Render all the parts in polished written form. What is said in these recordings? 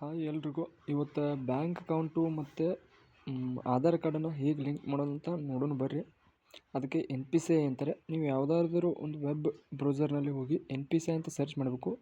Hi ಎಲ್ರಿಗೂ. ಇವತ್ತು bank account ಮತ್ತು ಆಧಾರ್ ಕಾರ್ಡನ್ನು ಹೇಗೆ ಲಿಂಕ್ ಮಾಡೋದು ಅಂತ ನೋಡೋಣ ಬರ್ರಿ. ಅದಕ್ಕೆ NPCI ಅಂತಾರೆ. ನೀವು ಯಾವುದಾದ್ರೂ ಒಂದು ವೆಬ್ ಬ್ರೌಸರ್ನಲ್ಲಿ ಹೋಗಿ NPCI ಅಂತ ಸರ್ಚ್ ಮಾಡಬೇಕು.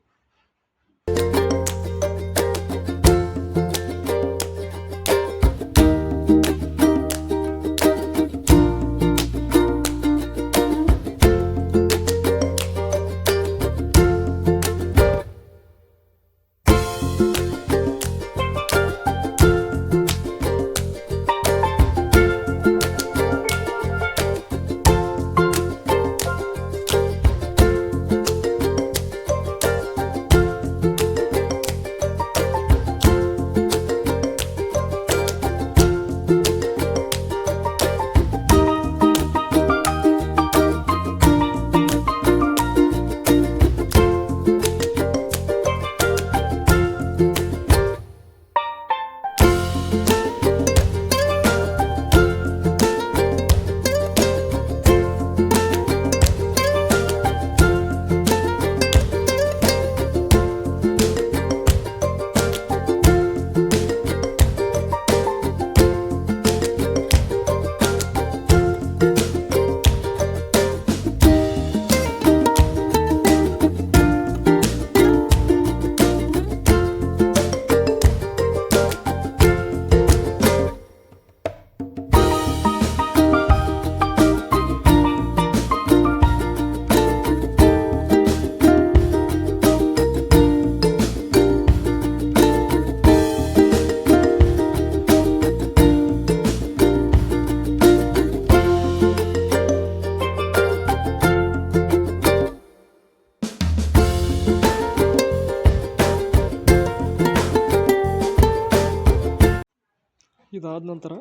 ಇದಾದ ನಂತರ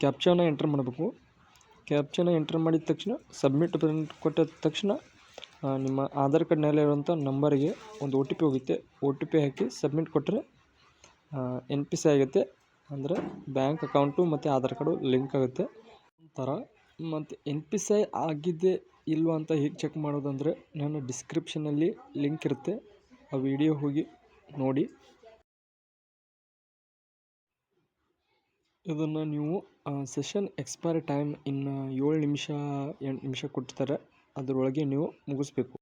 ಕ್ಯಾಪ್ಚಾನ ಎಂಟರ್ ಮಾಡಬೇಕು. ಕ್ಯಾಪ್ಚಾನ ಎಂಟರ್ ಮಾಡಿದ ತಕ್ಷಣ ಸಬ್ಮಿಟ್ ಕೊಟ್ಟ ತಕ್ಷಣ ನಿಮ್ಮ ಆಧಾರ್ ಕಾರ್ಡ್ನಲ್ಲಿ ಇರುವಂಥ ನಂಬರಿಗೆ ಒಂದು OTP ಹೋಗುತ್ತೆ. OTP ಹಾಕಿ ಸಬ್ಮಿಟ್ ಕೊಟ್ಟರೆ NPCI ಆಗುತ್ತೆ. ಅಂದರೆ ಬ್ಯಾಂಕ್ ಅಕೌಂಟು ಮತ್ತು ಆಧಾರ್ ಕಾರ್ಡು ಲಿಂಕ್ ಆಗುತ್ತೆ. ನಂತರ ಮತ್ತು NPCI ಆಗಿದೆ ಇಲ್ವಾ ಅಂತ ಹೇಗೆ ಚೆಕ್ ಮಾಡೋದಂದರೆ ನಾನು ಡಿಸ್ಕ್ರಿಪ್ಷನಲ್ಲಿ ಲಿಂಕ್ ಇರುತ್ತೆ, ಆ ವಿಡಿಯೋ ಹೋಗಿ ನೋಡಿ. ಇದನ್ನು ನೀವು ಸೆಷನ್ ಎಕ್ಸ್ಪೈರಿ ಟೈಮ್ ಇನ್ನು 7 ನಿಮಿಷ 8 ನಿಮಿಷ ಕೊಟ್ಟಿರ್ತಾರೆ, ಅದರೊಳಗೆ ನೀವು ಮುಗಿಸ್ಬೇಕು.